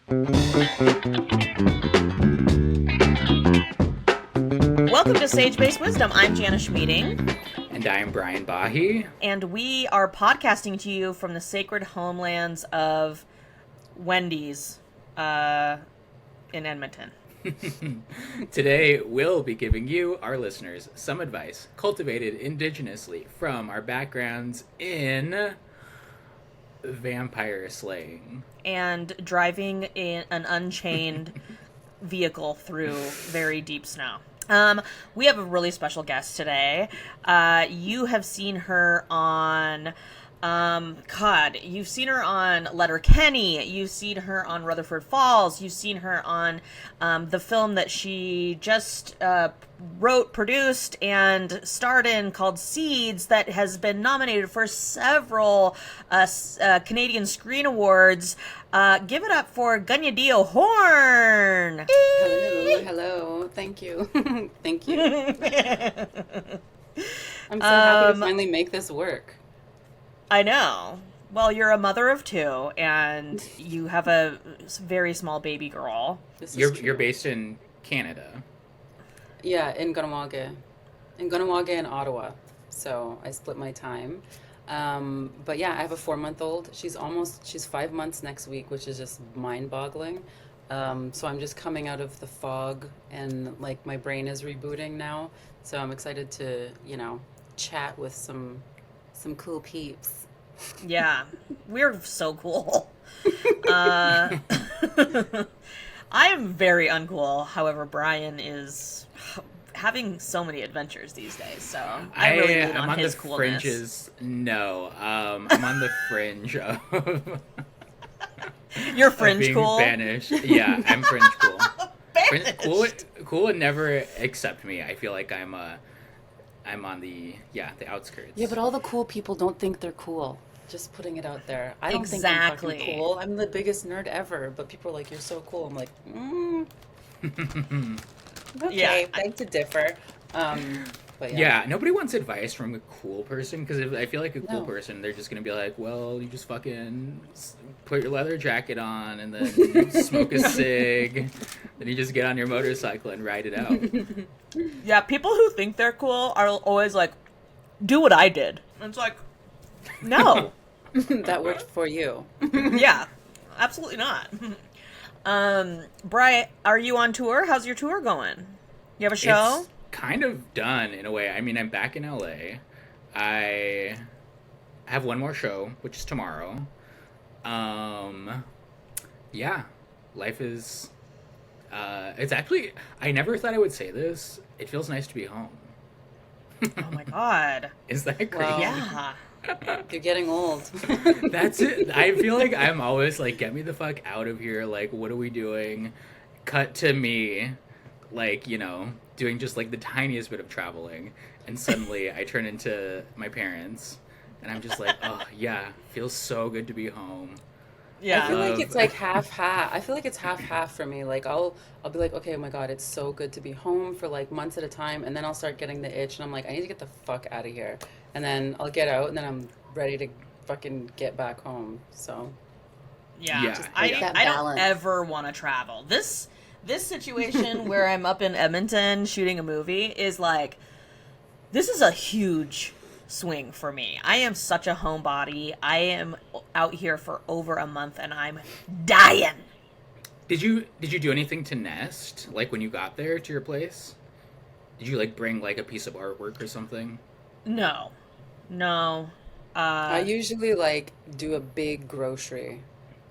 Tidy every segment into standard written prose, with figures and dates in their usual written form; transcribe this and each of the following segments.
Welcome to Sage-Based Wisdom. I'm Jana Schmieding. And I'm Brian Bahe. And we are podcasting to you from the sacred homelands of Wendy's in Edmonton. Today, we'll be giving you, our listeners, some advice cultivated indigenously from our backgrounds in vampire slaying. And driving in an unchained vehicle through very deep snow. We have a really special guest today. You have seen her on, you've seen her on Letterkenny. You've seen her on Rutherford Falls. You've seen her on the film that she just wrote, produced, and starred in called Seeds, that has been nominated for several Canadian Screen Awards. Give it up for Kaniehtiio Horn! Hello. Thank you. Thank you. I'm so happy to finally make this work. I know. Well, you're a mother of two, and you have a very small baby girl. You're based in Canada. Yeah, in Kaniehtiio. In Kaniehtiio and Ottawa. So I split my time. But yeah, I have a 4-month-old. She's 5 months next week, which is just mind-boggling. So I'm just coming out of the fog, and like my brain is rebooting now. So I'm excited to, chat with some cool peeps. Yeah, we're so cool. I am very uncool. However, Brian is having so many adventures these days, so I really lean on his coolness. Fringes. No, I'm on the fringe of. You're fringe cool. Banished. Yeah, I'm fringe cool. Banished. Cool would never accept me. I feel like I'm on the outskirts. Yeah, but all the cool people don't think they're cool. Just putting it out there. I don't think I'm fucking cool. I'm the biggest nerd ever, but people are like, "You're so cool." I'm like, okay, Yeah, beg to differ. But yeah, nobody wants advice from a cool person, because I feel like a cool person, they're just gonna be like, well, you just fucking put your leather jacket on and then smoke a cig, then you just get on your motorcycle and ride it out. Yeah, people who think they're cool are always like, do what I did. And it's like, no. that worked for you. Yeah, absolutely not. Bri, are you on tour? How's your tour going? You have a show? It's kind of done in a way. I mean, I'm back in LA. I have one more show, which is tomorrow. Yeah, life is, it's actually, I never thought I would say this. It feels nice to be home. Oh my God. Is that crazy? Wow. Yeah. You're getting old. That's it. I feel like I'm always like, get me the fuck out of here. Like, what are we doing? Cut to me, like, doing just like the tiniest bit of traveling. And suddenly I turn into my parents. And I'm just like, oh, yeah, feels so good to be home. Yeah. I feel like it's like half-half. I feel like it's half-half for me. Like I'll be like, okay, oh my God, it's so good to be home for like months at a time, and then I'll start getting the itch, and I'm like, I need to get the fuck out of here. And then I'll get out, and then I'm ready to fucking get back home. So Yeah. Just I that don't balance. ever want to travel. This situation where I'm up in Edmonton shooting a movie is like, this is a huge swing for me. I am such a homebody. I am out here for over a month and I'm dying. Did you do anything to nest, like when you got there to your place? Did you like bring like a piece of artwork or something? No. I usually like do a big grocery.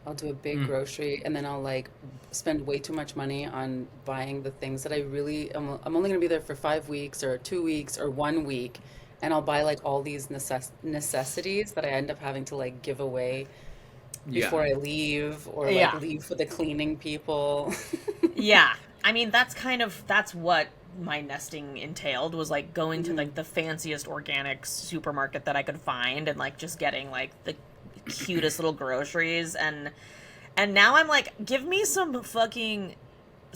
I'll do a big grocery, and then I'll like spend way too much money on buying the things that I'm only gonna be there for 5 weeks or 2 weeks or 1 week, and I'll buy like all these necessities that I end up having to like give away before I leave, or like leave for the cleaning people. Yeah. I mean, that's what my nesting entailed, was like going to like the fanciest organic supermarket that I could find and like just getting like the cutest little groceries, and now I'm like, give me some fucking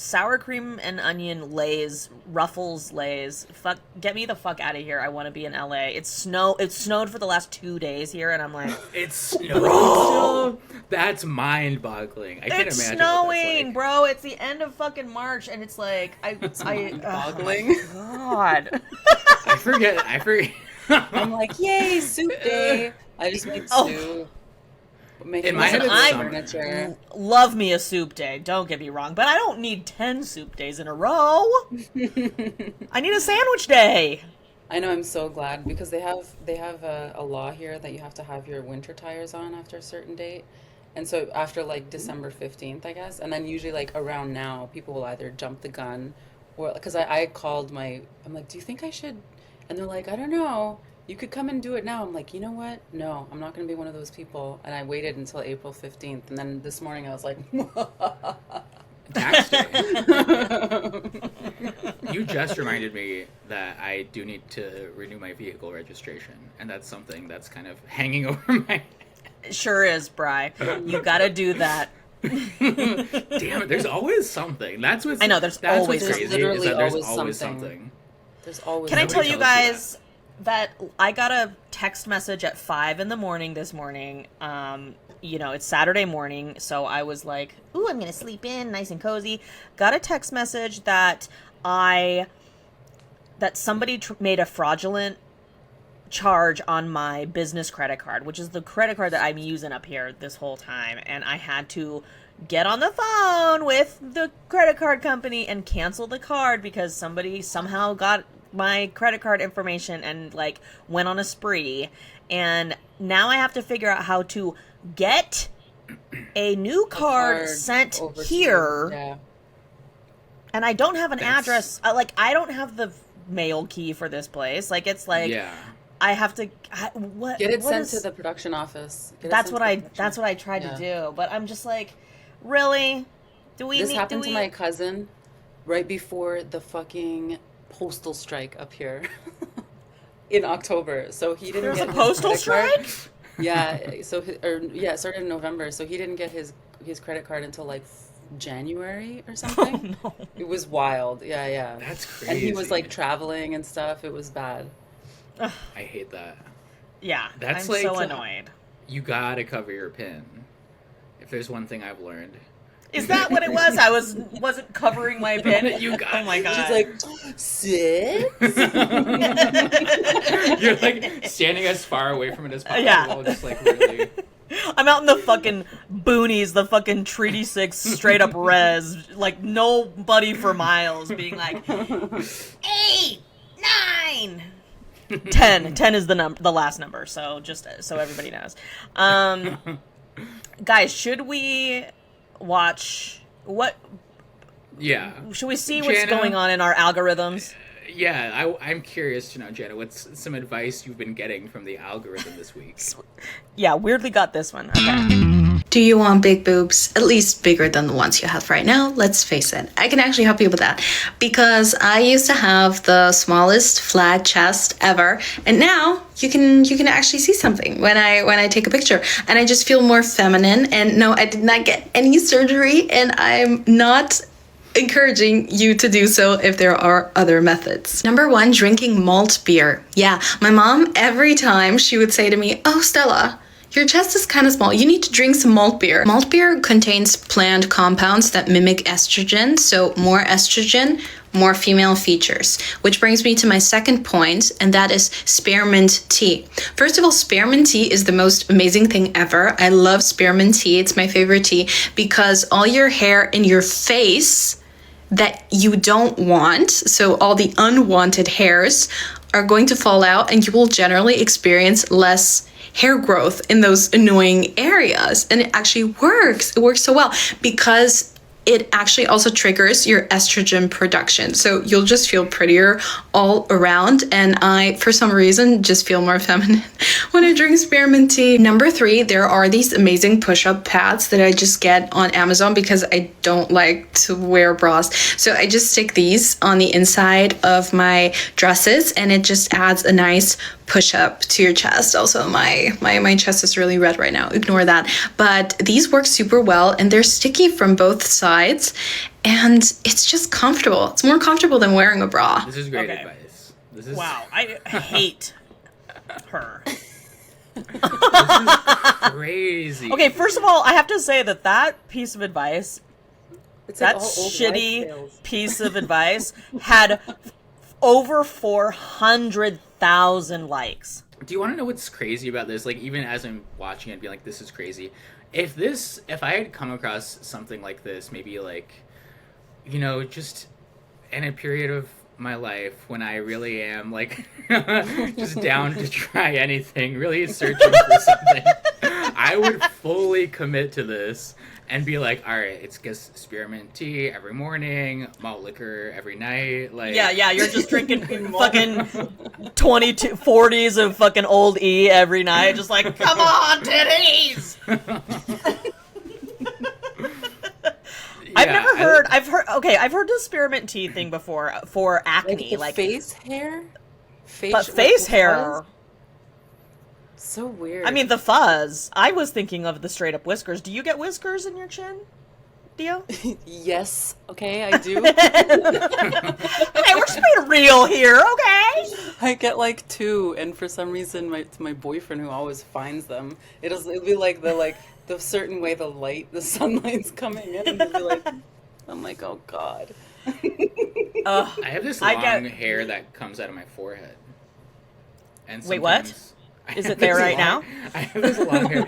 sour cream and onion Lay's, Ruffles Lay's. Fuck, get me the fuck out of here. I want to be in LA. It snowed for the last 2 days here, and I'm like, it's snowing. That's mind-boggling. I can't it's imagine snowing, what that's like. bro. It's the end of fucking March, and it's like, Mind-boggling. Oh my God. I forget. I'm like, yay, soup day. I just make soup. In my head, it's furniture. Love me a soup day, don't get me wrong, but I don't need 10 soup days in a row. I need a sandwich day. I know, I'm so glad because they have a law here that you have to have your winter tires on after a certain date. And so after like December 15th, I guess, and then usually like around now, people will either jump the gun or because I called I'm like, do you think I should? And they're like, I don't know. You could come and do it now. I'm like, you know what? No, I'm not going to be one of those people. And I waited until April 15th. And then this morning I was like, Tax day. You just reminded me that I do need to renew my vehicle registration. And that's something that's kind of hanging over my head. Sure is, Bri. You gotta do that. Damn it, there's always something. That's what's I know, there's that's always what's crazy, literally is that there's always always something. something. there's always. Can I Nobody tell you tells you guys that I got a text message at 5 in the morning this morning. It's Saturday morning, so I was like, ooh, I'm gonna sleep in, nice and cozy. Got a text message that somebody made a fraudulent charge on my business credit card, which is the credit card that I'm using up here this whole time, and I had to get on the phone with the credit card company and cancel the card because somebody somehow got my credit card information and like went on a spree. And now I have to figure out how to get a new card sent over to here. you. Yeah. And I don't have an That's- address. I don't have the mail key for this place. Like, it's like Yeah. I have to. Get it what sent is- to the production office. Get it That's sent what to the I. production- That's what I tried Yeah. to do. But I'm just like, really? Do we? This need, happened do to we... my cousin right before the fucking postal strike up here in October. So he didn't There was get a his postal credit card. strike. Yeah, it started in November. So he didn't get his credit card until like January or something. Oh, no. It was wild. Yeah. That's crazy. And he was like traveling and stuff. It was bad. I hate that. Yeah, That's I'm so like- annoyed. You gotta cover your PIN. If there's one thing I've learned. Is that what it was? I wasn't covering my pin. You got Oh my god. She's like, 6? You're like standing as far away from it as possible, Yeah. just like really. I'm out in the fucking boonies, the fucking Treaty 6 straight up res, like nobody for miles, being like 8, 9, 10. 10 is the last number, so just so everybody knows. Guys, should we watch what? Yeah. Should we see what's Jana? going on in our algorithms? Yeah, I'm curious to know, Jana, what's some advice you've been getting from the algorithm this week? Yeah, weirdly got this one. Okay. Do you want big boobs? At least bigger than the ones you have right now? Let's face it. I can actually help you with that because I used to have the smallest flat chest ever, and now you can actually see something when I take a picture, and I just feel more feminine. And no, I did not get any surgery, and I'm not encouraging you to do so if there are other methods. Number 1, drinking malt beer. Yeah, my mom, every time she would say to me, "Oh, Stella, your chest is kind of small. You need to drink some malt beer." Malt beer contains plant compounds that mimic estrogen, so more estrogen, more female features. Which brings me to my second point, and that is spearmint tea. First of all, spearmint tea is the most amazing thing ever. I love spearmint tea. It's my favorite tea because all your hair in your face that you don't want, so all the unwanted hairs, are going to fall out, and you will generally experience less hair growth in those annoying areas. And it actually works. It works so well because it actually also triggers your estrogen production. So you'll just feel prettier all around. And I, for some reason, just feel more feminine when I drink spearmint tea. Number 3, there are these amazing push-up pads that I just get on Amazon because I don't like to wear bras. So I just stick these on the inside of my dresses, and it just adds a nice push-up to your chest. Also, my chest is really red right now. Ignore that. But these work super well, and they're sticky from both sides. and it's just comfortable. It's more comfortable than wearing a bra. This is great Okay. advice. This is Wow, I hate her. This is crazy. Okay, first of all, I have to say that piece of advice, It's that like all old shitty wives' tales. piece of advice, had over 400,000 likes. Do you want to know what's crazy about this? Like, even as I'm watching it, being like, this is crazy. If I had come across something like this, maybe like, you know, just in a period of my life when I really am like just down to try anything, really searching for something, I would fully commit to this and be like, all right, it's just spearmint tea every morning, malt liquor every night. Like, Yeah, you're just drinking fucking 40s of fucking old E every night, just like, come on, titties! I've heard the spearmint tea thing before for acne, Like the face hair? but face hair. So weird. I mean, the fuzz. I was thinking of the straight up whiskers. Do you get whiskers in your chin, Dio? yes. Okay, I do. Hey, we're just being real here, okay? I get like 2, and for some reason, my boyfriend who always finds them, it'll be like the certain way the sunlight's coming in, and he'll be like, I'm like, oh god. I have this long I get- hair that comes out of my forehead. And Wait, what? sometimes- Is I it there have right this now? long- I have this long hair.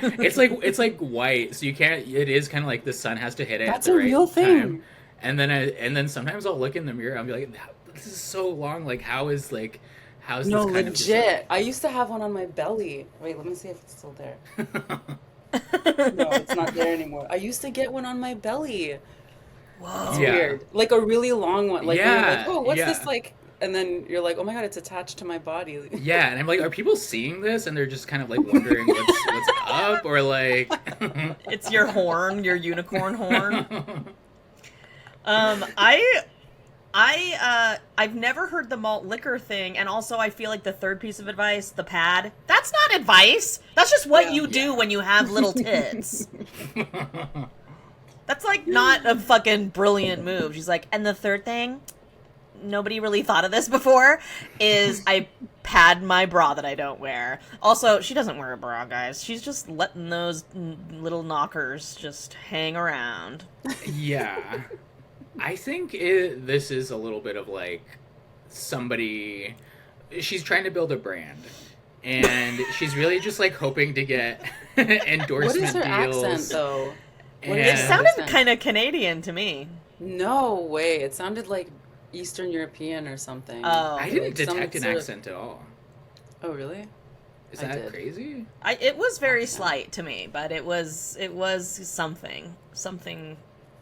It's like white, so you can't. It is kind of like the sun has to hit it. That's at the a right real thing. time. And then sometimes I'll look in the mirror. I'll be like, this is so long. Like, how's No, this kind of legit. I used to have one on my belly. Wait, let me see if it's still there. No, it's not there anymore. I used to get one on my belly. Whoa. It's Yeah. weird. Like a really long one. Like, when you're like, Yeah, oh, what's yeah. this like? And then you're like, oh my god, it's attached to my body. Yeah, and I'm like, are people seeing this and they're just kind of like wondering what's up, or like It's your horn, your unicorn horn. I've never heard the malt liquor thing, and also I feel like the third piece of advice, the pad, that's not advice. That's just what you do when you have little tits. That's like not a fucking brilliant move. She's like, and the third thing, nobody really thought of this before, is I pad my bra that I don't wear. Also, she doesn't wear a bra, guys. She's just letting those little knockers just hang around. Yeah. I think this is a little bit of like somebody. She's trying to build a brand, and she's really just like hoping to get What endorsement is her deals. accent though? What And- is It her sounded accent? kind of Canadian to me. No way. It sounded like Eastern European or something. Oh. I didn't Like some detect an sort of- accent at all. Oh really? Is I that did. crazy? It was very slight to me, but it was something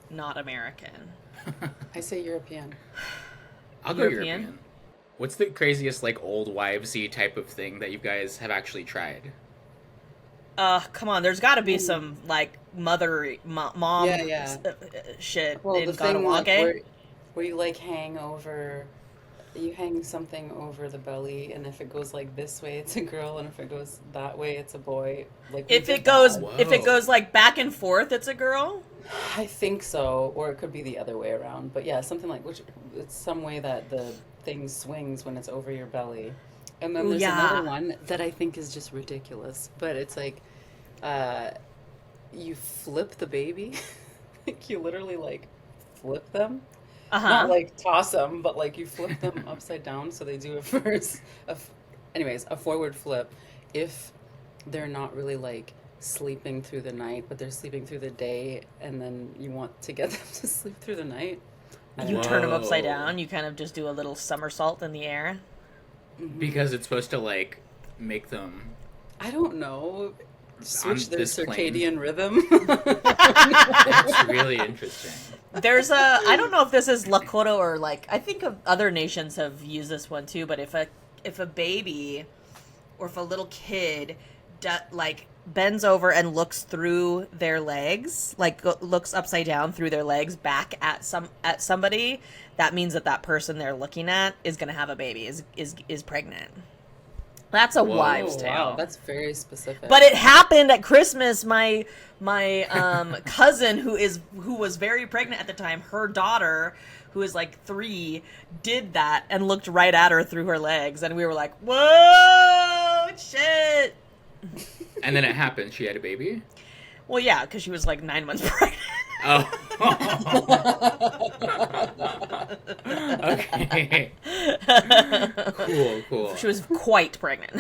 not American. I say European. I'll go European? European. What's the craziest like old wivesy type of thing that you guys have actually tried? Come on, there's got to be some like mom Yeah. shit Well, in the thing like, Ganawage. where you like you hang something over the belly, and if it goes like this way, it's a girl, and if it goes that way, it's a boy. Like we If did it goes that. if it Whoa. goes like back and forth, it's a girl. I think so, or it could be the other way around. But yeah, something like it's some way that the thing swings when it's over your belly. And then Ooh, there's yeah. another one that I think is just ridiculous, but it's like you flip the baby. Like you literally like flip them. Uh-huh. Not like toss them, but like you flip them upside down so they do a first. Anyways, a forward flip if they're not really like sleeping through the night, but they're sleeping through the day, and then you want to get them to sleep through the night. You turn them upside Whoa. down. You kind of just do a little somersault in the air. Because it's supposed to like make them. I don't know. Switch their this plane. circadian rhythm. That's really interesting. There's I don't know if this is Lakota or like I think of other nations have used this one too. But if a baby or if a little kid like bends over and looks through their legs, like looks upside down through their legs back at somebody, that means that person they're looking at is gonna have a baby, is pregnant. That's a Whoa. wives' Oh tale. wow, that's very specific. But it happened at Christmas. My cousin who was very pregnant at the time, her daughter, who is like 3, did that and looked right at her through her legs, and we were like, "Whoa, shit!" And then it happened. She had a baby. Well, yeah, because she was like 9 months pregnant. Oh. Okay. Cool. She was quite pregnant.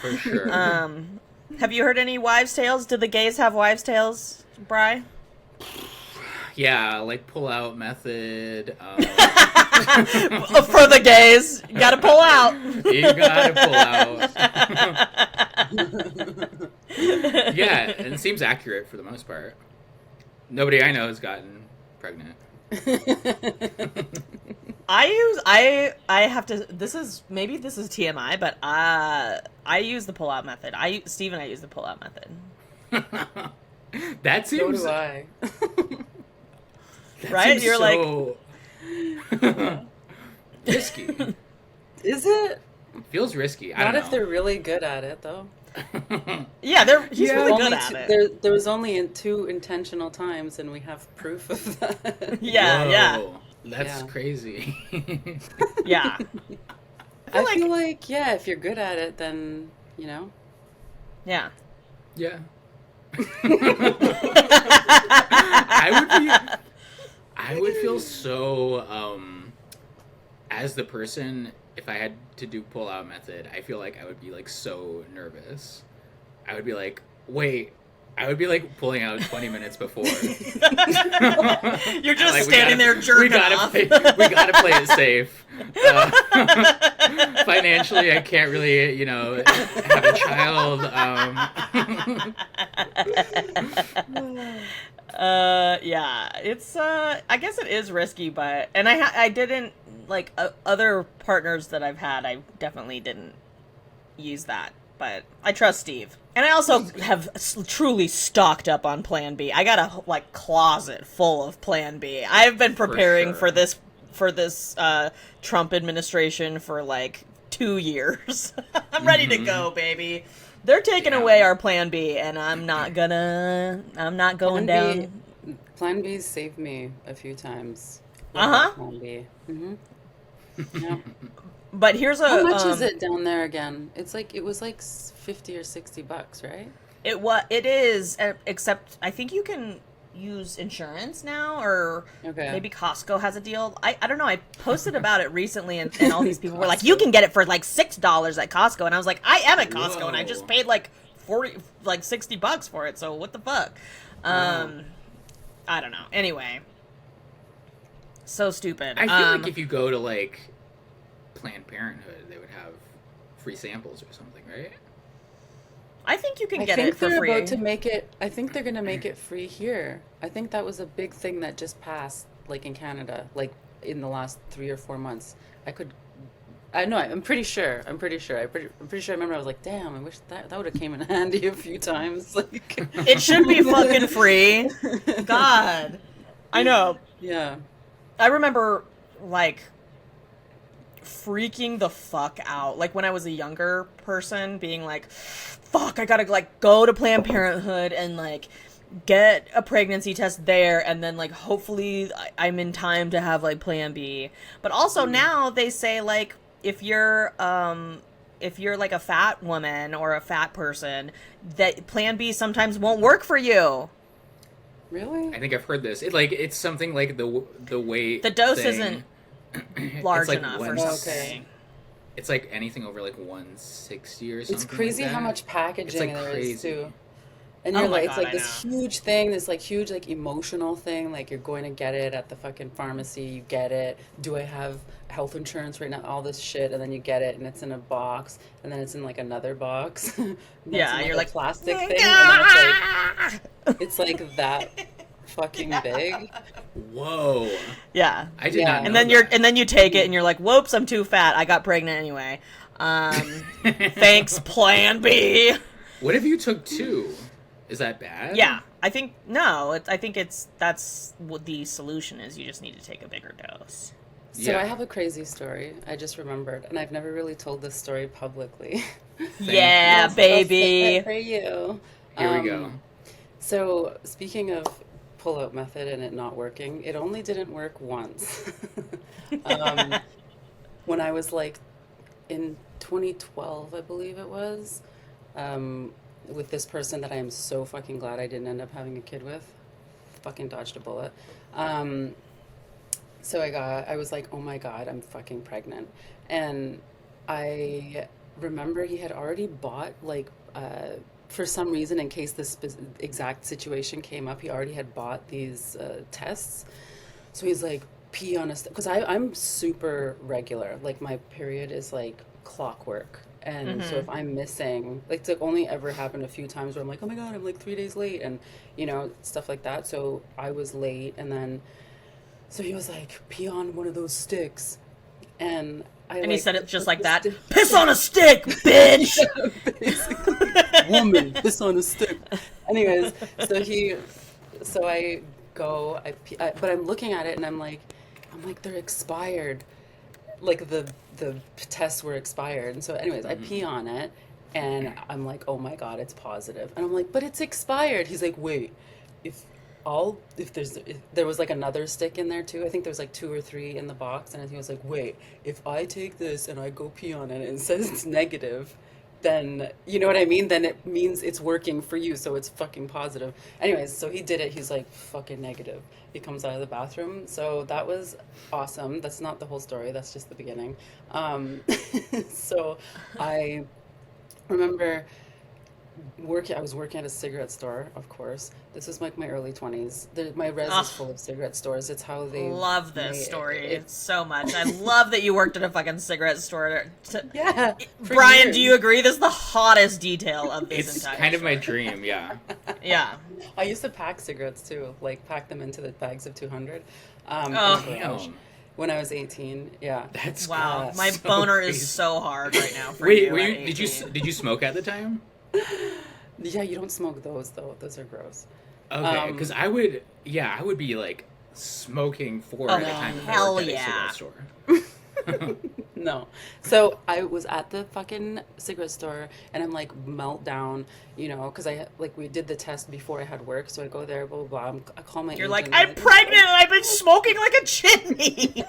For sure. Have you heard any wives' tales? Did the gays have wives' tales, Bri? Yeah, like pull-out method. For the gays, you gotta pull out. You gotta pull out. Yeah, and it seems accurate for the most part. Nobody I know has gotten pregnant. I have to. This is TMI, but I use the pull out method. Steve and I use the pull out method. That So seems do I. that Right? seems You're so risky. Is it? Feels risky. I Not don't if know. they're really good at it, though. Yeah, he's really good Only at two, it. there was only in 2 intentional times, and we have proof of that. Yeah. Whoa, that's Yeah. crazy. Yeah. I feel like, yeah, if you're good at it, then, Yeah. Yeah. I would feel so as the person, if I had to do pull out method, I feel like I would be like so nervous. I would be like, wait, I would be like pulling out 20 minutes before. You're just Like, standing there jerking off. we gotta play it safe. Financially, I can't really, have a child. Yeah, it's I guess it is risky, but I didn't like other partners that I've had. I definitely didn't use that, but I trust Steve, and I also have truly stocked up on Plan B. I got a closet full of Plan B. I've been preparing for this Trump administration for 2 years. I'm ready to go, baby. They're taking away our Plan B, and I'm not going down. Plan B saved me a few times. Uh-huh. Plan B. Mm-hmm. Yeah. But here's How much is it down there again? It was like $50 or $60, right? It is, except I think you can use insurance now, or maybe Costco has a deal. I don't know. I posted about it recently, and all these people were like, you can get it for $6 at Costco, and I was like, I am at Costco. Whoa. And I just paid $60 for it, so what the fuck? I don't know. Anyway, so stupid. I feel like if you go to Planned Parenthood, they would have free samples or something, right? I think you can I get think it for they're free. about to make it. I think they're gonna make it free here. I think that was a big thing that just passed, in Canada, in the last 3 or 4 months. I know. I'm pretty sure. I'm pretty sure. I remember. I was like, damn. I wish that would have came in handy a few times. It should be fucking free. God, I know. Yeah. I remember freaking the fuck out when I was a younger person, being like, fuck, I gotta go to Planned Parenthood and get a pregnancy test there, and then hopefully I'm in time to have Plan B. But also now they say if you're a fat woman or a fat person, that Plan B sometimes won't work for you. Really? I think I've heard this. It's something the weight. The dose thing. isn't large It's enough or one- something. It's anything over 160 or something. It's crazy like how that. much packaging there is crazy. too. And Oh you're my it's God, I this know. huge thing, this huge emotional thing. You're going to get it at the fucking pharmacy. You get it. Do I have health insurance right now? All this shit, and then you get it, and it's in a box, and then it's in another box. And Yeah, it's in, you're a plastic thing, and then it's that fucking big. Whoa! Yeah. I did Yeah. not know And then that. you take it and you're like, whoops, I'm too fat. I got pregnant anyway. Thanks, Plan B. What if you took 2? Is that bad? Yeah, I think that's what the solution is. You just need to take a bigger dose. So Yeah. I have a crazy story. I just remembered, and I've never really told this story publicly. Yeah, Yes, I'll sing it baby. for you. Here we go. So speaking of pull-out method and it not working, it only didn't work once. Um, when I was like in 2012, I believe it was, um, with this person that I am so fucking glad I didn't end up having a kid with. Fucking dodged a bullet. Um, so I was like, oh my God, I'm fucking pregnant. And I remember he had already bought, like, for some reason, in case this exact situation came up, he already had bought these tests. So he's like, pee on a, because I'm super regular. Like, my period is like clockwork. And so if I'm missing, like, it's like only ever happened a few times where I'm like, oh my God, I'm like 3 days late, and stuff like that. So I was late, and then so he was like, pee on one of those sticks. And I And he like said it just put like the that. stick. Piss on a stick, bitch! Basically, woman, piss on a stick. Anyways, so he, so I go, but I'm looking at it and I'm like, they're expired. Like the tests were expired. And so, anyways, I pee on it and I'm like, oh my God, it's positive. And I'm like, but it's expired. He's like, wait, if if there was like another stick in there too. I think there was like two or three in the box, and he was like, wait, if I take this and I go pee on it and it says it's negative, then you know what I mean? Then it means it's working for you, so it's fucking positive. Anyways, so he did it. He's like, fucking negative. He comes out of the bathroom. So that was awesome. That's not the whole story. That's just the beginning. Um, so I remember I was working at a cigarette store, of course. This was like my early 20s. My res is Ugh, full of cigarette stores. It's how they love this made story it. so much. I love that you worked at a fucking cigarette store. Yeah, for Brian, do you years. agree? This is the hottest detail of this It's entire kind of my story. dream, yeah. Yeah. I used to pack cigarettes too, like pack them into the bags of 200 in a Oh, garage Damn. when I was 18. Yeah. That's wow. Uh, My so boner is crazy. so hard right now for Wait, you were at you eighteen. did you smoke at the time? yeah, you don't smoke those though. Those are gross. Okay, because Um, I would be like smoking four Oh, at a no, time no, if I no. hell worked at a yeah. cigarette store. No. So I was at the fucking cigarette store and I'm like meltdown, because like we did the test before I had work. So I go there, blah, blah, blah. I call my You're like, agent. I'm I'm like, oh my pregnant God. and I've been smoking like a chimney.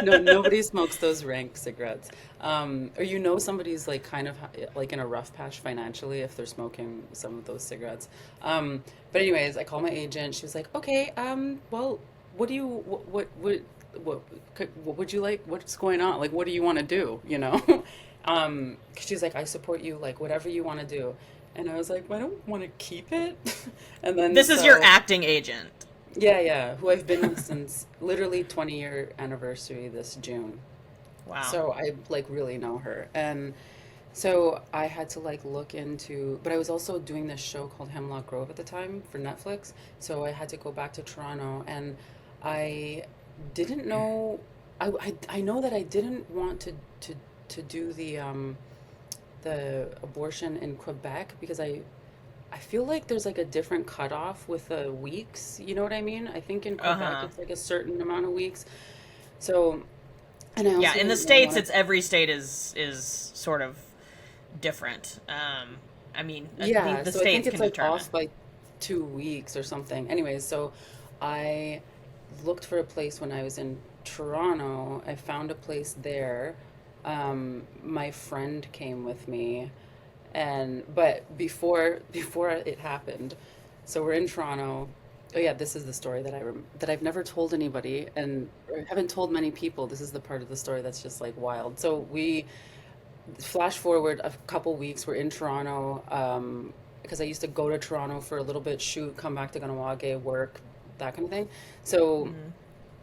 No, nobody smokes those rank cigarettes. Or somebody's like kind of like in a rough patch financially if they're smoking some of those cigarettes. But anyways, I call my agent. She was like, okay, well, what do you, what, what would you like? What's going on? Like, what do you want to do? 'Cause she's like, I support you, like whatever you want to do. And I was like, I don't want to keep it. And then This is your so. acting agent. Yeah, yeah, who I've been with since literally 20-year anniversary this June. Wow. So I like really know her. And so I had to like look into, but I was also doing this show called Hemlock Grove at the time for Netflix. So I had to go back to Toronto and I didn't know, I know that I didn't want to do the abortion in Quebec because I feel like there's like a different cutoff with the weeks. You know what I mean? I think in Quebec Uh-huh. it's like a certain amount of weeks. So, and I Yeah, also in the didn't really States want it's every state is sort of different. I mean, to. Yeah, the so I think states it's can like determine. off by 2 weeks or something. Anyways, so I looked for a place when I was in Toronto. I found a place there. My friend came with me, and but before it happened, so we're in Toronto. Oh yeah, this is the story that I've never told anybody, and or haven't told many people. This is the part of the story that's just like wild. So we flash forward a couple weeks. We're in Toronto, because I used to go to Toronto for a little bit, shoot, come back to Ganawage, work, that kind of thing. So Hmm.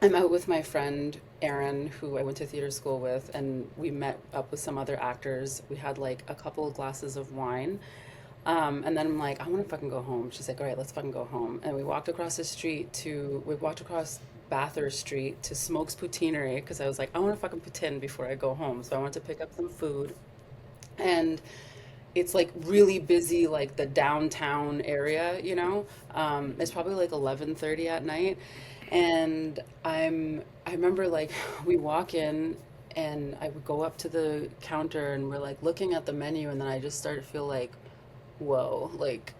I'm out with my friend Erin, who I went to theater school with, and we met up with some other actors. We had like a couple of glasses of wine. And then I'm like, I want to fucking go home. She's like, all right, let's fucking go home. And we walked across Bathurst Street to Smoke's Poutineery because I was like, I want to fucking poutine before I go home. So I went to pick up some food. And it's like really busy, like the downtown area. It's probably like 11:30 at night. And I remember like we walk in and I would go up to the counter and we're like looking at the menu, and then I just started to feel like, whoa, like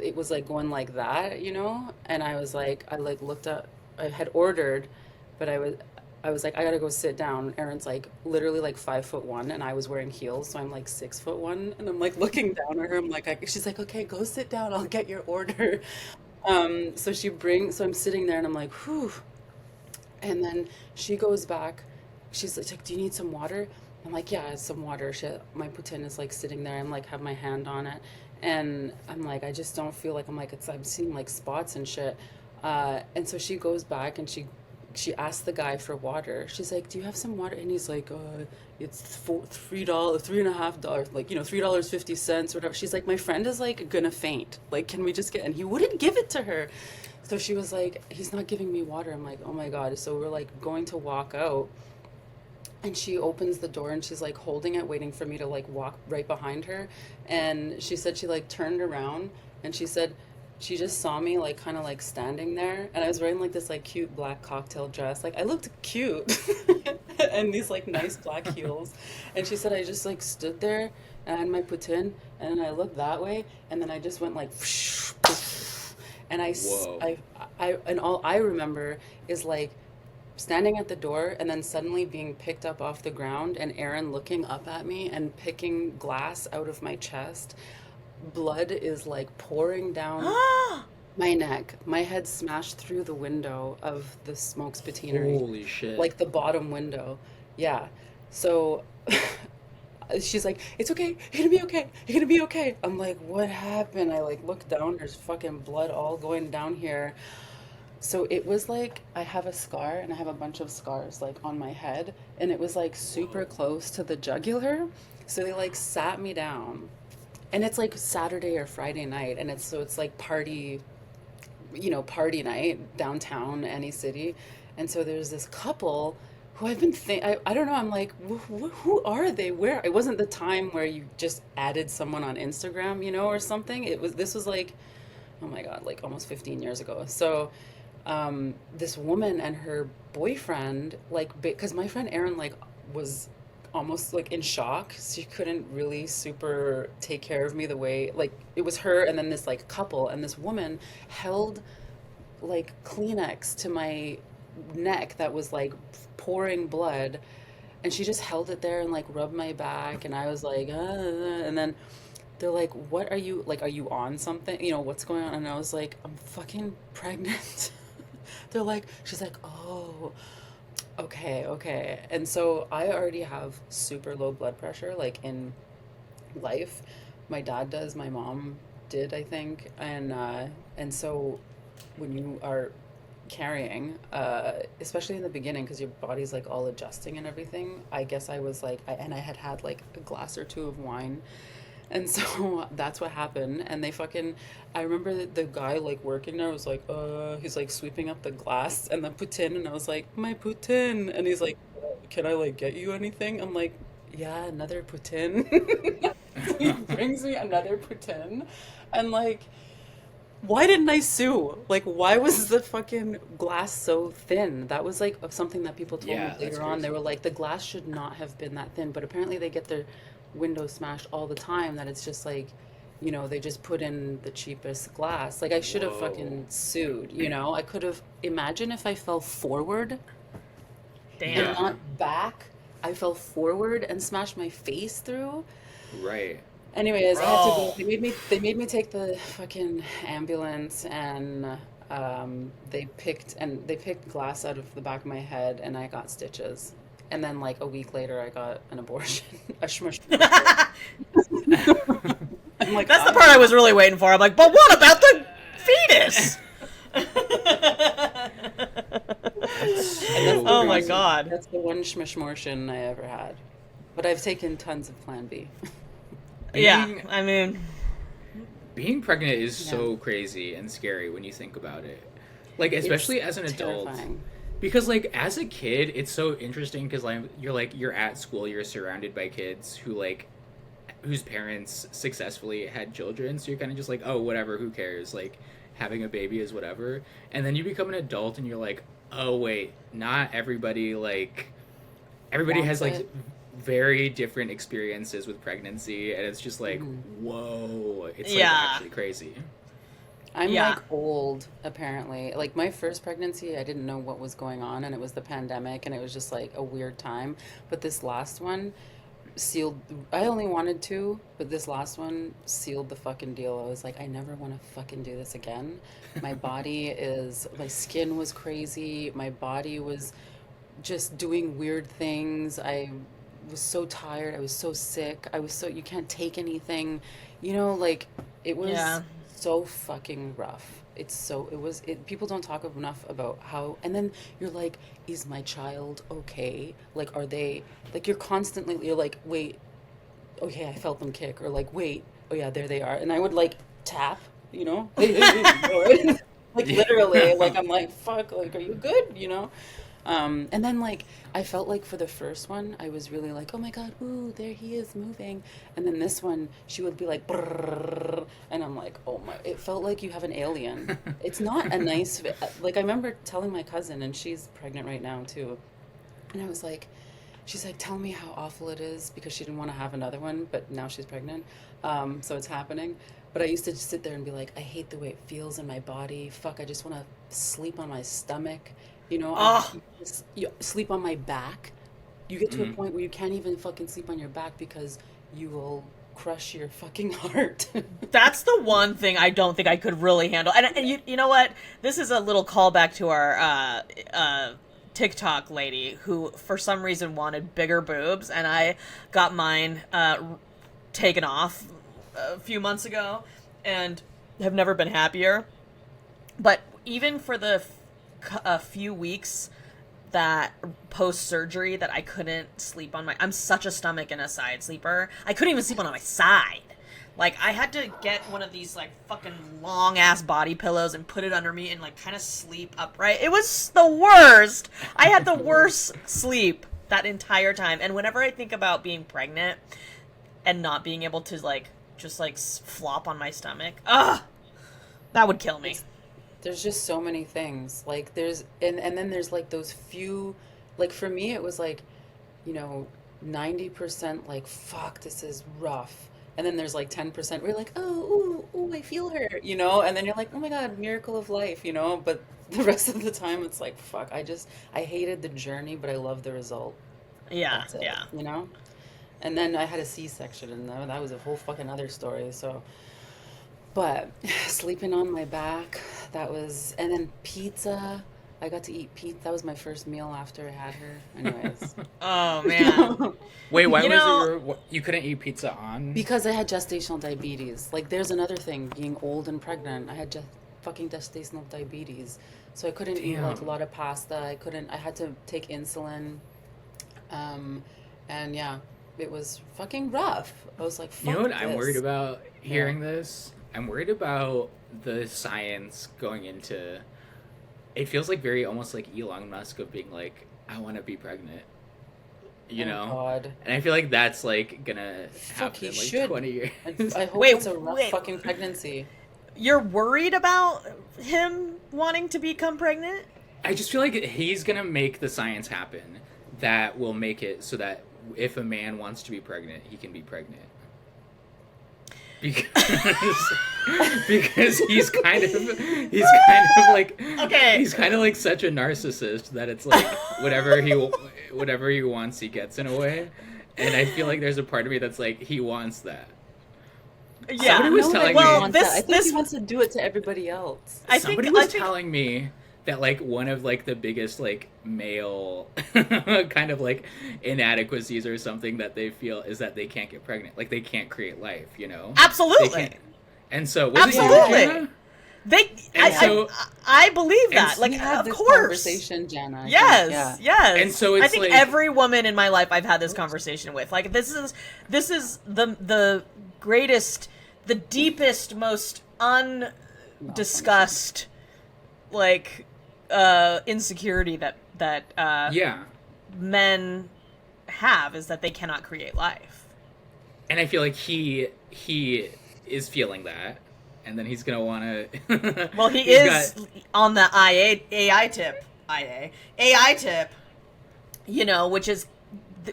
it was like going like that, you know? And I was like, I like looked up, I had ordered, but I was like, I gotta go sit down. Erin's like literally like 5'1", and I was wearing heels, so I'm like 6'1", and I'm like looking down at her. I'm like, she's like, okay, go sit down. I'll get your order. So I'm sitting there and I'm like, whew. And then she goes back. She's like, do you need some water? I'm like, yeah, it's some water. My poutine is like sitting there. I'm like, have my hand on it. And I'm like, I just don't feel like, I'm seeing like spots and shit. And so she goes back and she asked the guy for water. She's like, do you have some water? And he's like, it's $3, $3.50, like, you know, $3.50 or whatever. She's like, my friend is like gonna faint. Like, can we just get, and he wouldn't give it to her. So she was like, he's not giving me water. I'm like, oh my God. So we're like going to walk out, and she opens the door and she's like holding it, waiting for me to like walk right behind her. And she said she like turned around and she said she just saw me like kind of like standing there, and I was wearing like this like cute black cocktail dress. Like I looked cute and these like nice black heels. And she said I just like stood there and I had my poutine and I looked that way, and then I just went like and Whoa. and all I remember is like standing at the door and then suddenly being picked up off the ground, and Erin looking up at me and picking glass out of my chest. Blood is like pouring down my neck. My head smashed through the window of the Smokes Patinery, Holy shit. like the bottom window. Yeah. So she's like, it's okay. You're gonna be okay. You're gonna be okay. I'm like, what happened? I like look down. There's fucking blood all going down here. So it was like I have a scar and I have a bunch of scars like on my head, and it was like super close to the jugular. So they like sat me down, and it's like Saturday or Friday night, and it's like party, you know, party night downtown any city. And so there's this couple who I've been I don't know, I'm like, who are they? Where? It wasn't the time where you just added someone on Instagram, you know, or something. This was like, oh my God, like almost 15 years ago. So this woman and her boyfriend, like, because my friend Erin like was almost like in shock. She couldn't really super take care of me the way, like, it was her and then this like couple, and this woman held like Kleenex to my neck that was like pouring blood, and she just held it there and like rubbed my back, and I was like, and then they're like, what are you, like, are you on something, you know, what's going on? And I was like, I'm fucking pregnant. They're like, she's like, oh, okay. And so I already have super low blood pressure, like in life. My dad does, my mom did, I think. And so when you are carrying, especially in the beginning, because your body's like all adjusting and everything, I guess I was like, and I had like a glass or two of wine. And so that's what happened. And I remember the guy like working there was like, he's like sweeping up the glass and the poutine. And I was like, my poutine. And he's like, can I like get you anything? I'm like, yeah, another poutine. He brings me another poutine. And like, why didn't I sue? Like, why was the fucking glass so thin? That was like something that people told me later on. They were like, the glass should not have been that thin. But apparently they get their windows smashed all the time, that it's just like, you know, they just put in the cheapest glass. Like, I should have fucking sued, you know? I could have, imagine if I fell forward Damn. and not back. I fell forward and smashed my face through. Right. Anyways, I had to go. They made me take the fucking ambulance, and they picked glass out of the back of my head, and I got stitches. And then like a week later, I got an abortion, a shmush. I'm like, That's the part I was really waiting for. I'm like, but what about the fetus? Oh my God. That's the one shmushmortion I ever had. But I've taken tons of Plan B. Yeah, I mean, being pregnant is so crazy and scary when you think about it. Like, especially as an adult. Terrifying. Because, like, as a kid, it's so interesting because, like, you're at school, you're surrounded by kids who, like, whose parents successfully had children, so you're kind of just like, oh, whatever, who cares? Like, having a baby is whatever. And then you become an adult and you're like, oh, wait, not everybody, like, everybody has wants like it. very different experiences with pregnancy, and it's just like, Mm-hmm. whoa, it's like Yeah. actually crazy. I'm Yeah. like old, apparently. Like my first pregnancy, I didn't know what was going on, and it was the pandemic, and it was just like a weird time. But this last one sealed, I only wanted two, but this last one sealed the fucking deal. I was like, I never want to fucking do this again. My skin was crazy. My body was just doing weird things. I was so tired. I was so sick. You can't take anything. Like it was Yeah. so fucking rough. People don't talk enough about how, and then you're like, is my child okay? Like, are they, like, you're like, wait, okay, I felt them kick, or like, wait, oh yeah, there they are. And I would like tap, like literally, like I'm like, fuck, like, are you good? And then like I felt like for the first one, I was really like, oh my God, ooh, there he is moving. And then this one, she would be like, brrrr, and I'm like, oh my, it felt like you have an alien. It's not a nice, like I remember telling my cousin, and she's pregnant right now too. And I was like, she's like, tell me how awful it is, because she didn't want to have another one, but now she's pregnant. So it's happening. But I used to just sit there and be like, I hate the way it feels in my body. Fuck, I just want to sleep on my stomach. Oh, You sleep on my back. You get to a Mhm. point where you can't even fucking sleep on your back because you will crush your fucking heart. that's the one thing I don't think I could really handle. And you know what? This is a little callback to our TikTok lady who, for some reason, wanted bigger boobs, and I got mine taken off a few months ago, and have never been happier. But even for the a few weeks that post surgery that I couldn't sleep on I'm such a stomach and a side sleeper. I couldn't even sleep on my side. Like I had to get one of these like fucking long ass body pillows and put it under me and like kind of sleep upright. It was the worst. I had the worst sleep that entire time. And whenever I think about being pregnant and not being able to like just like flop on my stomach, that would kill me. There's just so many things. Like and then there's like those few, like for me it was like, you know, 90% like, fuck, this is rough. And then there's like 10% where you're like, oh, ooh, ooh, I feel her, and then you're like, oh my God, miracle of life, but the rest of the time it's like, fuck, I hated the journey, but I love the result. Yeah, That's it, yeah. And then I had a C-section, and that was a whole fucking other story. So, but sleeping on my back, and then pizza. I got to eat pizza. That was my first meal after I had her. Anyways, Oh man. Wait, why You was know, it you couldn't eat pizza on? because I had gestational diabetes. Like, there's another thing, being old and pregnant. I had fucking gestational diabetes, so I couldn't eat like a Damn. lot of pasta. I had to take insulin, um, and yeah, it was fucking rough. I was like, You know fuck what I'm worried this. about Yeah. hearing this? I'm worried about the science going into. It feels like very almost like Elon Musk of being like, I want to be pregnant, you Oh know? God. And I feel like that's like gonna Fuck, happen he in like should. 20 years. I hope wait, it's a rough wait. fucking pregnancy. You're worried about him wanting to become pregnant? I just feel like he's gonna make the science happen that will make it so that if a man wants to be pregnant, he can be pregnant. Because because Okay. he's kind of like such a narcissist that it's like whatever he wants he gets in a way, and I feel like there's a part of me that's like he wants that. Yeah. Somebody was No, telling he me- wants that. I think this he wants to do it to everybody else. Somebody was telling me that like one of like the biggest like male kind of like inadequacies or something that they feel is that they can't get pregnant, like they can't create life, Absolutely. They can't. And so was Absolutely. it you, Jana? I, I believe that. Like, We had of this course. conversation, Jana. I think. Yes, Yeah. yes. And so I it's think like- every woman in my life I've had this conversation with. Like, this is the greatest, the deepest, most undiscussed, like, insecurity that Yeah. men have, is that they cannot create life. And I feel like he is feeling that, and then he's gonna want to. Well, he is on the AI tip, which is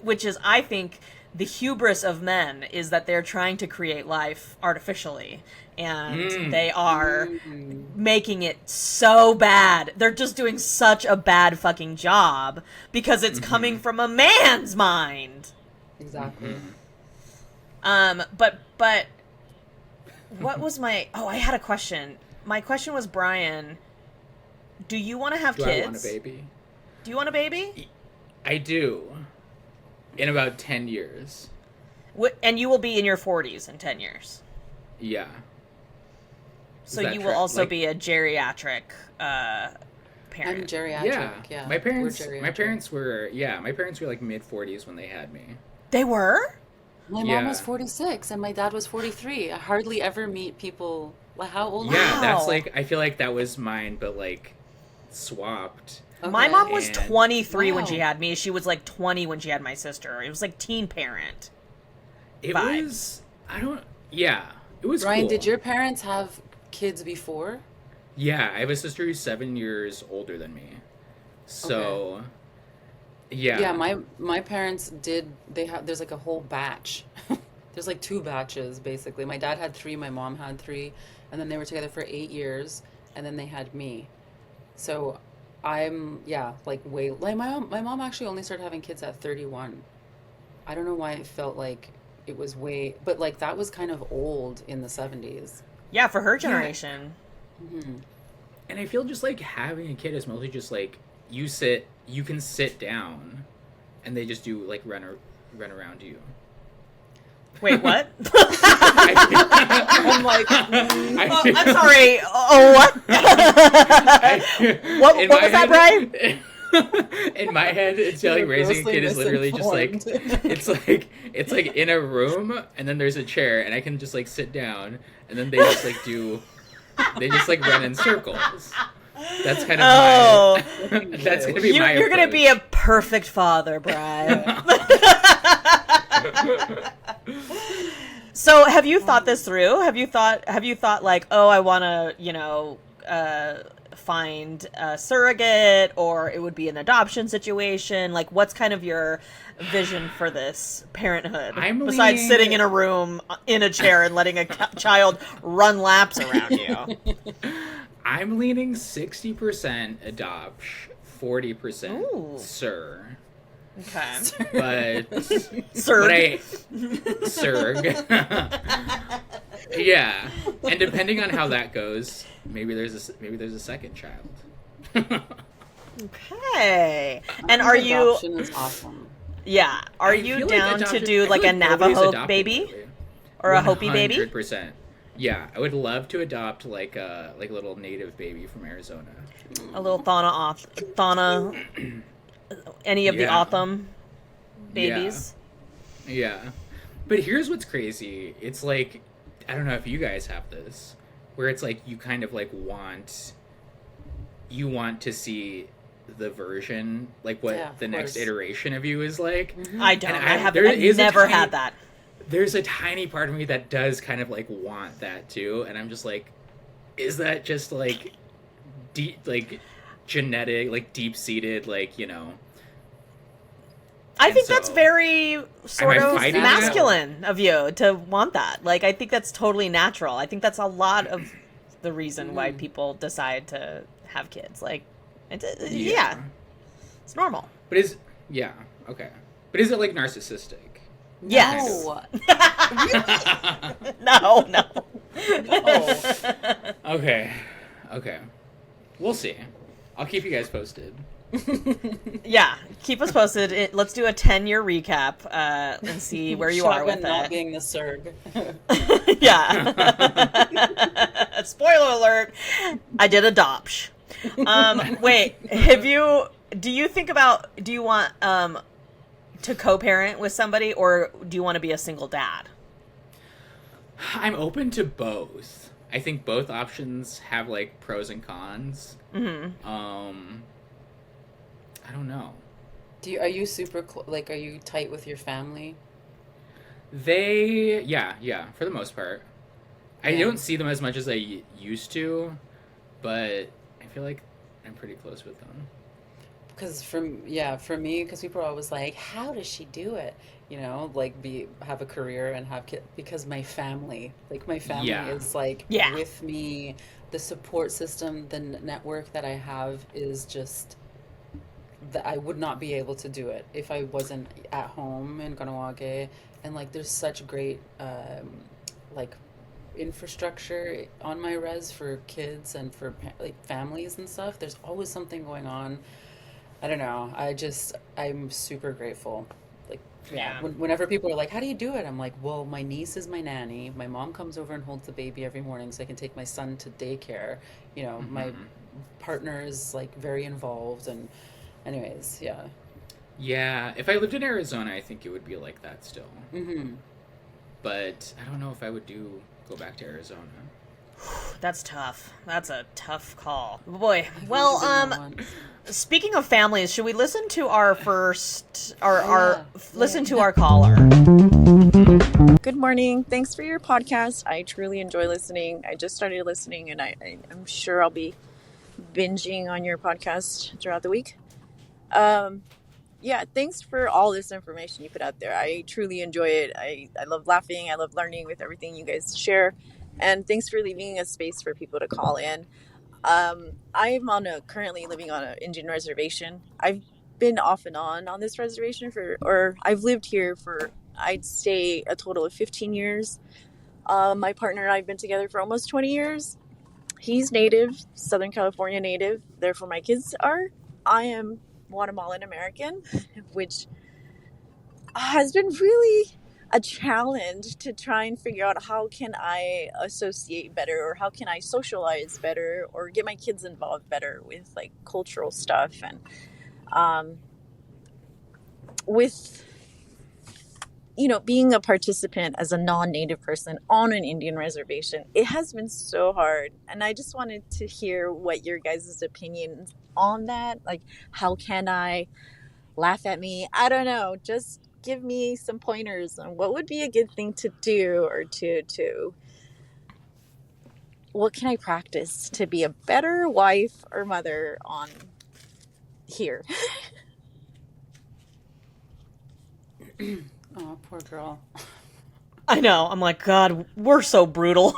which is, I think, the hubris of men is that they're trying to create life artificially, and they are making it so bad. They're just doing such a bad fucking job because it's coming from a man's mind. Exactly. But what was my... Oh, I had a question. My question was, Brian, do you want to have kids? I want a baby? Do you want a baby? I do. In about 10 years. And you will be in your 40s in 10 years. Yeah. So you will also be a geriatric parent. I'm geriatric. Yeah. My parents were like mid 40s when they had me. They were? My mom was 46 and my dad was 43. I hardly ever meet people. How old? Yeah, Wow. that's like, I feel like that was mine, but like swapped. Okay. My mom was And- 23 when she Wow. had me. She was like 20 when she had my sister. It was like teen parent. It Vibes. was, it was Ryan, cool. did your parents have kids before? Yeah, I have a sister who's 7 years older than me. So, yeah. My parents did. There's like a whole batch. There's like 2 batches basically. My dad had 3, my mom had 3, and then they were together for 8 years, and then they had me. So I'm like way like my mom actually only started having kids at 31. I don't know why it felt like it was way, but like that was kind of old in the 70s. Yeah, for her generation. And I feel just like having a kid is mostly just like you can sit down and they just do like run around you. Wait, what? I'm like, I'm sorry. Oh, what? what was that, Brian? In my head, it's like raising a kid is literally just like it's like in a room and then there's a chair and I can just like sit down and then they just like run in circles. That's kind of that's gonna be my You're gonna approach. be a perfect father, Brian. So have you thought this through? Have you thought like, oh, I want to, find a surrogate, or it would be an adoption situation? Like, what's kind of your vision for this parenthood? Besides sitting in a room in a chair and letting a child run laps around you. I'm leaning 60% adopt, 40% sir. Okay. But Surg. Surg. Yeah, and depending on how that goes, maybe there's a second child. Okay. And are you? Adoption is awesome. Yeah. Are you down to do like a Navajo baby or a Hopi baby? 100%. Yeah, I would love to adopt like a little native baby from Arizona. A little Thana. Any of the Otham babies? Yeah. But here's what's crazy. It's like, I don't know if you guys have this, where it's like you kind of like want to see the version, like what the next iteration of you is like. I don't. I've never had that. There's a tiny part of me that does kind of like want that too, and I'm just like, is that just like deep, like genetic, like deep-seated, like, I think that's very sort of fighting masculine of you to want that. Like, I think that's totally natural. I think that's a lot of the reason why people decide to have kids. Like, yeah, it's normal. But okay. But is it like narcissistic? Yes. No. No. Okay. We'll see. I'll keep you guys posted. Yeah, keep us posted. Let's do a 10-year recap and see where you are with not it. being the Surg. Yeah. Spoiler alert. I did adopt. Wait, do you want to co-parent with somebody, or do you want to be a single dad? I'm open to both. I think both options have like pros and cons. Mm-hmm. I don't know. Are you super are you tight with your family? Yeah, for the most part. I don't see them as much as I used to, but I feel like I'm pretty close with them. because for me, because people are always like, how does she do it? You know, like have a career and have kids, because my family Yeah. is like Yeah. with me. The support system, the network that I have is just that I would not be able to do it if I wasn't at home in Kaniehiiti. And like, there's such great like infrastructure on my res for kids and for like families and stuff. There's always something going on. I don't know. I'm super grateful. Like, yeah, Yeah. whenever people are like, how do you do it? I'm like, well, my niece is my nanny. My mom comes over and holds the baby every morning so I can take my son to daycare. You know, my Hmm. partner is like very involved. And, anyways, yeah. Yeah, if I lived in Arizona, I think it would be like that still. Mm-hmm. But I don't know if I would go back to Arizona. That's tough. That's a tough call. Boy. I've Well, only been there once. speaking of families, should we listen to our first, Oh, our yeah. listen Yeah. to our caller? Good morning. Thanks for your podcast. I truly enjoy listening. I just started listening, and I'm sure I'll be binging on your podcast throughout the week. Yeah, thanks for all this information you put out there. I truly enjoy it. I love laughing. I love learning with everything you guys share. And thanks for leaving a space for people to call in. I'm currently living on an Indian reservation. I've been off and on this reservation or I've lived here for, I'd say, a total of 15 years. My partner and I have been together for almost 20 years. He's native, Southern California native. Therefore, my kids are. I am Guatemalan American, which has been really a challenge to try and figure out how can I associate better, or how can I socialize better, or get my kids involved better with like cultural stuff. And with being a participant as a non-native person on an Indian reservation, it has been so hard. And I just wanted to hear what your guys' opinions on that. Like, how can I laugh at me? I don't know. Just give me some pointers on what would be a good thing to do, or to what can I practice to be a better wife or mother on here. Oh, poor girl. I know. I'm like, God, we're so brutal.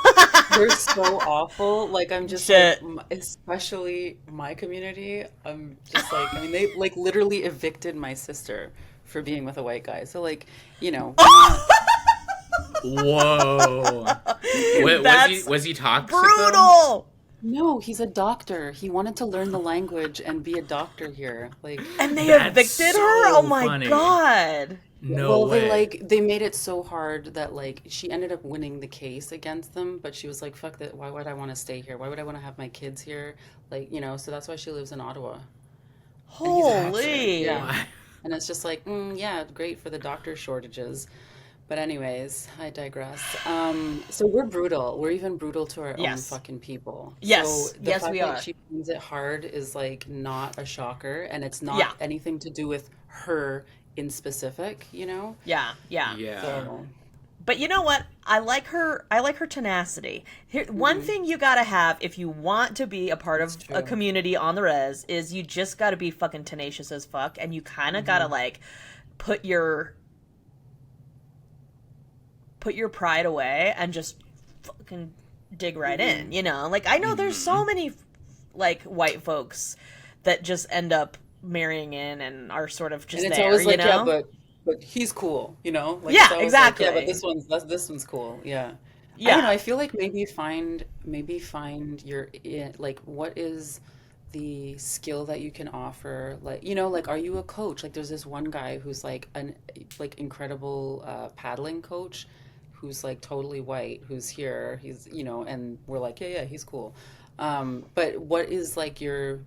They're so awful. Like, I'm just Shit. like, especially my community. I'm just like, I mean, they like literally evicted my sister for being with a white guy. So like, we're not, Whoa. That's Was he toxic though? brutal. no, he's a doctor. He wanted to learn the language and be a doctor here. Like, And they That's evicted so her? Oh my funny. God. No well, way. they made it so hard that like she ended up winning the case against them, but she was like, fuck that. Why would I want to stay here? Why would I want to have my kids here? Like, so that's why she lives in Ottawa. And he's a doctor. Holy. Yeah. Why? And it's just like, yeah, great for the doctor shortages. But anyways, I digress. So we're brutal. We're even brutal to our own Yes. fucking people. Yes. So the Yes, fact we that are. she finds it hard is like not a shocker, and it's Yeah. not anything to do with her in specific, Yeah. Yeah. Yeah. So, But you know what? I like her tenacity. Here, one thing you gotta have if you want to be a part of it's a true. community on the res is you just gotta be fucking tenacious as fuck, and you kind of gotta like put your pride away and just fucking dig right in. Like I know there's so many like white folks that just end up marrying in and are sort of just And it's there. always like, you yeah, know? but he's cool, Like Yeah, it's always like, yeah, exactly. but this one's cool. Yeah. I Yeah. don't know. I feel like maybe find your like what is the skill that you can offer? Like, like are you a coach? Like there's this one guy who's like an like incredible paddling coach who's like totally white, who's here. He's, and we're like, yeah, he's cool. But what is like your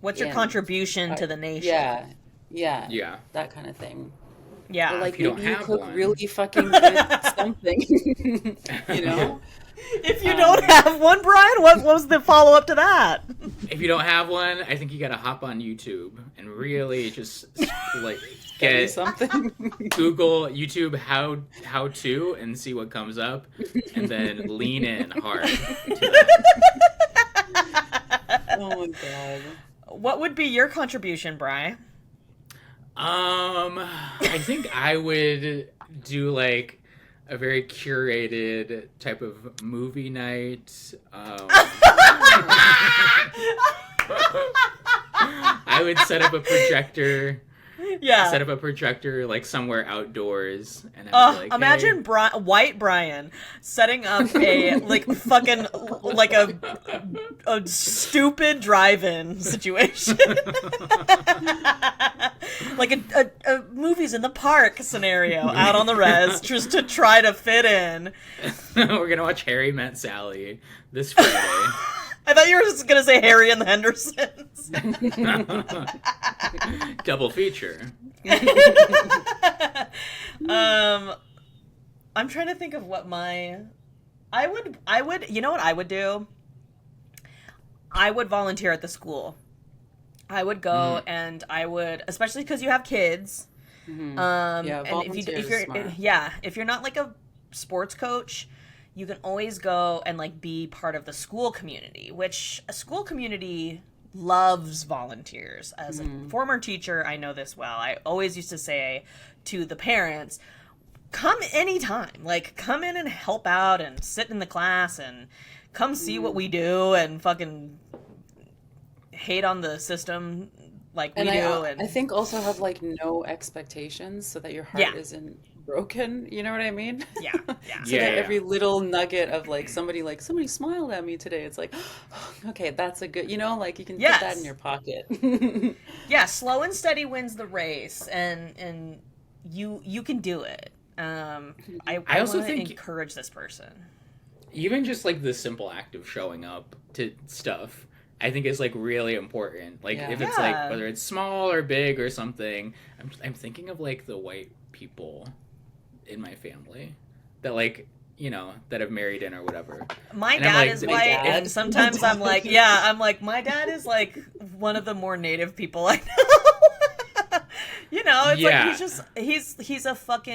What's your in? contribution to the nation? Yeah, yeah, Yeah. that kind of thing. Or Yeah. like If you don't maybe you have cook one. really fucking good something, you know? If you don't have one, Brian, what was the follow up to that? If you don't have one, I think you gotta hop on YouTube and really just like Get me get something. Google YouTube how to and see what comes up, and then lean in hard to that. Oh my God. what would be your contribution, Bri? I think I would do like a very curated type of movie night. I would set up a projector. Yeah. Set up a projector like somewhere outdoors, and I was like, imagine hey. White Brian setting up a like fucking like a stupid drive-in situation, like a movies in the park scenario out on the res, just to try to fit in. We're gonna watch Harry Met Sally this Friday. I thought you were just gonna say Harry and the Hendersons. Double feature. I'm trying to think of what I would you know what I would do? I would volunteer at the school. I would go and I would, especially because you have kids. Yeah, And if you're not like a sports coach, you can always go and like be part of the school community, which a school community loves volunteers. As a former teacher, I know this well. I always used to say to the parents, come anytime, like come in and help out and sit in the class and come see what we do and fucking hate on the system like we do. And I think also have like no expectations so that your heart isn't broken. You know what I mean? Yeah. So that every little nugget of like somebody smiled at me today. It's like, okay, that's a good, like you can put that in your pocket. Yeah, slow and steady wins the race, and you can do it. I also think encourage this person. Even just like the simple act of showing up to stuff, I think is like really important. Like if it's like whether it's small or big or something, I'm thinking of like the white people in my family that like that have married in or whatever. My dad is white, and sometimes I'm like, my dad is like one of the more native people I know. It's like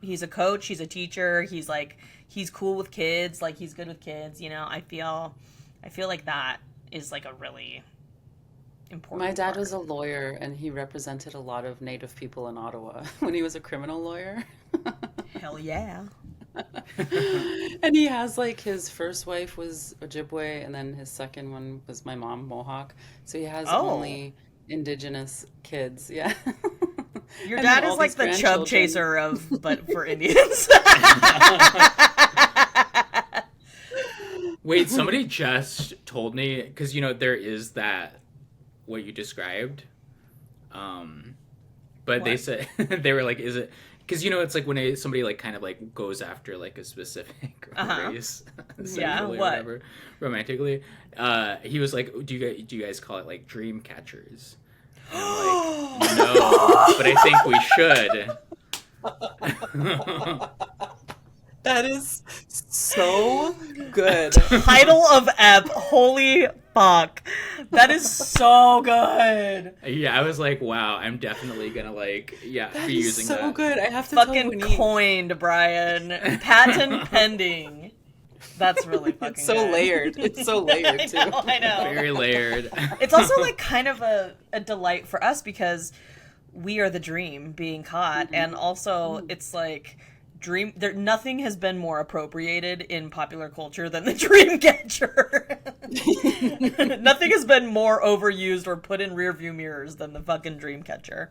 he's a coach, he's a teacher, he's cool with kids, like he's good with kids. I feel like that is like a really important My dad part. was a lawyer, and he represented a lot of Native people in Ottawa when he was a criminal lawyer. Hell yeah. And he has like his first wife was Ojibwe, and then his second one was my mom, Mohawk. So he has only Indigenous kids. Yeah. Your And dad all is like these the chub grandchildren. chaser but for Indians. Wait, somebody just told me, because there is that what you described, but they said they were like, is it because it's like when somebody like kind of like goes after like a specific race, sexually or whatever, romantically. He was like, do you guys call it like dream catchers? And I'm like, no, but I think we should. That is so good. Title of ep. Holy fuck. That is so good. Yeah, I was like, wow, I'm definitely gonna like, be using that. So good. I have to Fucking coined, Brian. Patent pending. That's really fucking It's so good. layered. It's so layered too. I know. Very layered. It's also like kind of a delight for us because we are the dream being caught, and also it's like nothing has been more appropriated in popular culture than the dream catcher. Nothing has been more overused or put in rear view mirrors than the fucking dream catcher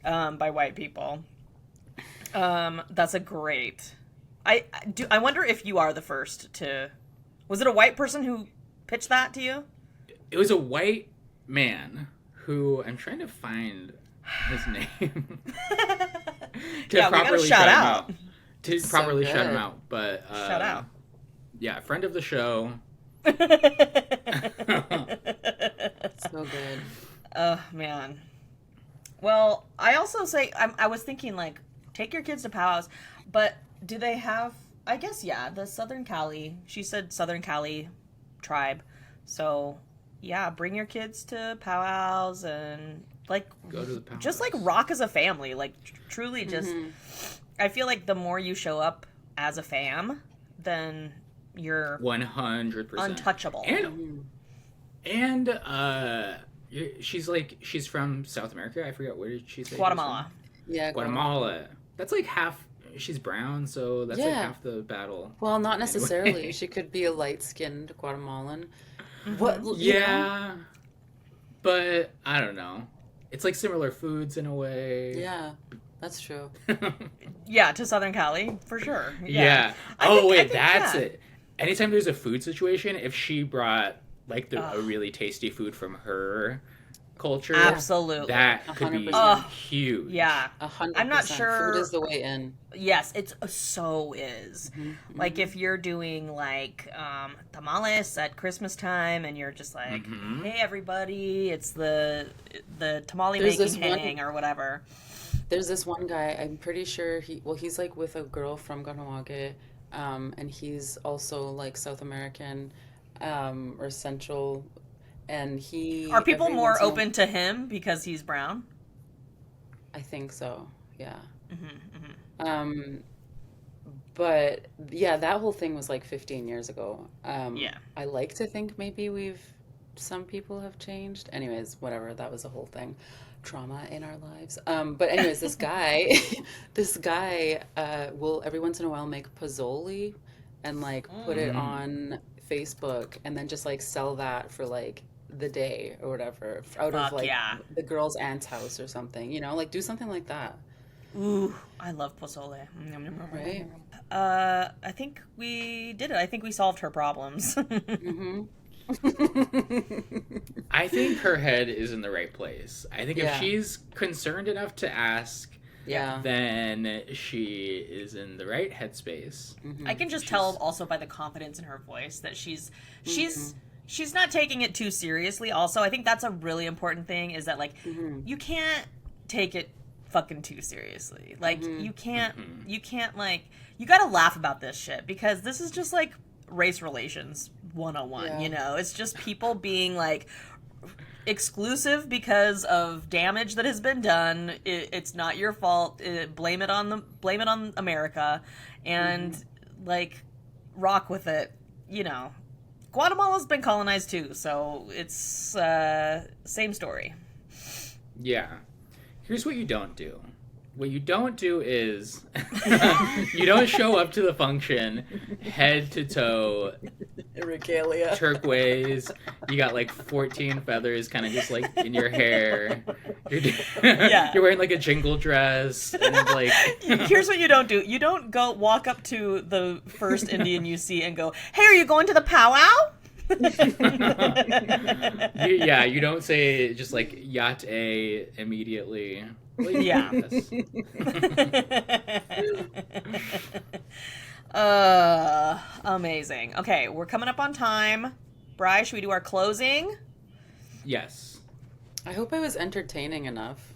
by white people. That's a great. I wonder if you are the first to. Was it a white person who pitched that to you? It was a white man who I'm trying to find his name to properly shout him out. To properly shout him out, but shout out. Yeah, friend of the show. So good. Oh man. Well, I also say I was thinking like take your kids to powwows, but do they have? I guess the Southern Cali. She said Southern Cali tribe, so yeah, bring your kids to powwows and like Go to the powwows. just like rock as a family, like truly just. I feel like the more you show up as a fam, then you're 100% untouchable. And She's from South America. I forget, where did she say? Guatemala. Yeah, Guatemala. That's like half. She's brown, so that's like Yeah. half the battle. Well, not necessarily. Anyway. She could be a light-skinned Guatemalan. Mhm. What? You know? Yeah, but I don't know. It's like similar foods in a way. Yeah, that's true. Yeah, to Southern Cali for sure. Yeah. I Oh think- I wait, think, that's yeah. it. Anytime there's a food situation, if she brought like a Ugh. really tasty food from her culture, Absolutely. that could be 100%. huge. Yeah. 100%. I'm not sure- Food is the way in. Yes, it's so is. Mm-hmm. Like if you're doing like tamales at Christmas time and you're just like, Mhm. hey everybody, it's the tamale There's making this one- hang or whatever. There's this one guy, I'm pretty sure he's like with a girl from Kaniehtiio, and he's also like South American, or Central, and he... Are people every more once in a- open to him because he's brown? I think so, yeah. Mm-hmm. But yeah, that whole thing was like 15 years ago. Yeah. I like to think maybe some people have changed. Anyways, whatever, that was a whole thing. Trauma in our lives. But anyways, this guy, will every once in a while make pozole and like put it on Facebook and then just like sell that for like the day or whatever out Fuck of like yeah. the girl's aunt's house or something, like do something like that. Ooh, I love pozole. Right. I think we did it. I think we solved her problems. Mm-hmm. I think her head is in the right place. I think if Yeah. she's concerned enough to ask, Yeah. then she is in the right headspace. Mm-hmm. I can just tell also by the confidence in her voice that she's not taking it too seriously. Also, I think that's a really important thing is that like you can't take it fucking too seriously. Like you can't like you got to laugh about this shit because this is just like race relations 101, Yeah. It's just people being like exclusive because of damage that has been done. It's not your fault. Blame it on America and like rock with it. Guatemala's been colonized too, so it's same story. Yeah. Here's what you don't do. What you don't do is you don't show up to the function head to toe Regalia. turquoise. You got like 14 feathers kind of just like in your hair. Yeah. You're wearing like a jingle dress and like Here's what you don't do. You don't go walk up to the first Indian you see and go, "Hey, are you going to the powwow?" you don't say just like yacht a immediately. Well, Yeah. yes. Amazing. Okay, we're coming up on time. Bri, should we do our closing? Yes. I hope I was entertaining enough.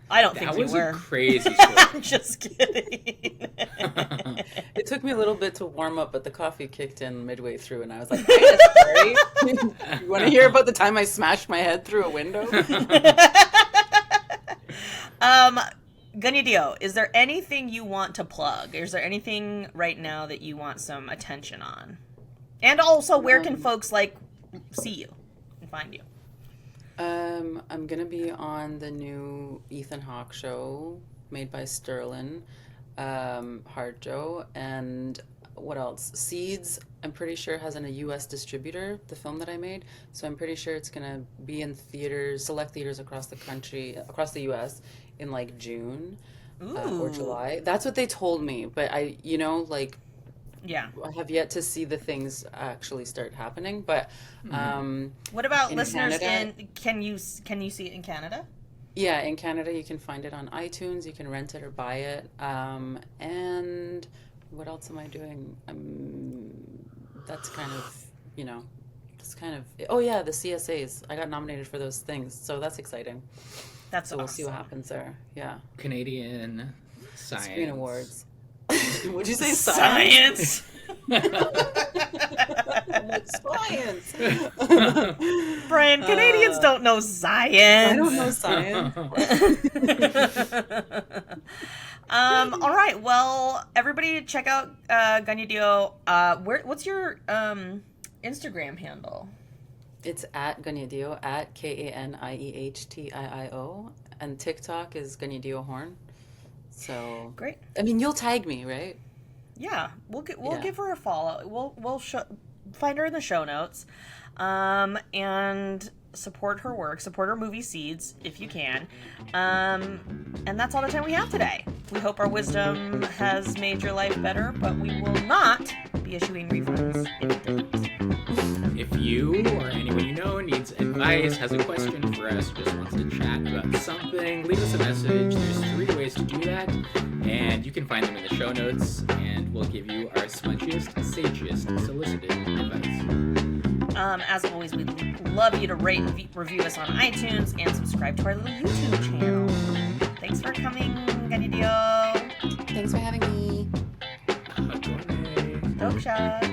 I don't That think was you a were. crazy story. I'm just kidding. It took me a little bit to warm up, but the coffee kicked in midway through, and I was like, "Hey, sorry. You want to hear about the time I smashed my head through a window?" Kaniehtiio, is there anything you want to plug? Is there anything right now that you want some attention on? And also, where can folks see you and find you? I'm gonna be on the new Ethan Hawke show made by Sterling, Hard Joe, and what else? Seeds. I'm pretty sure has a U.S. distributor. The film that I made, so I'm pretty sure it's gonna be in theaters, select theaters across the country, across the U.S. in like June or Ooh. July. That's what they told me, but I Yeah. have yet to see the things actually start happening. But What about In listeners Canada? can you see it in Canada? yeah, in Canada you can find it on iTunes. You can rent it or buy it. And what else am I doing? That's kind of oh yeah, the CSAs. I got nominated for those things, so that's exciting. That's So we'll see what awesome. happens there. Yeah, Canadian science. Screen Awards. Would you say science? Science. Brian, Canadians don't know science. I don't know science. All right. Well, everybody check out Kaniehtiio. What's your Instagram handle? It's at Kaniehtiio, at Kaniehtiio, and TikTok is Kaniehtiio Horn. So, Great. I mean, you'll tag me, right? Yeah, we'll Yeah. give her a follow. We'll find her in the show notes, and support her work, support her movie Seeds if you can, and that's all the time we have today. We hope our wisdom has made your life better, but we will not be issuing refunds if it didn't. If you or anyone you know needs advice, has a question for us, just wants to chat about something, leave us a message. There's 3 ways to do that, and you can find them in the show notes, and we'll give you our smudgiest, sagest, solicited advice. As always, we'd love you to rate and review us on iTunes and subscribe to our little YouTube channel. Thanks for coming, Kaniehtiio. Thanks for having me. Hagone. Doksha.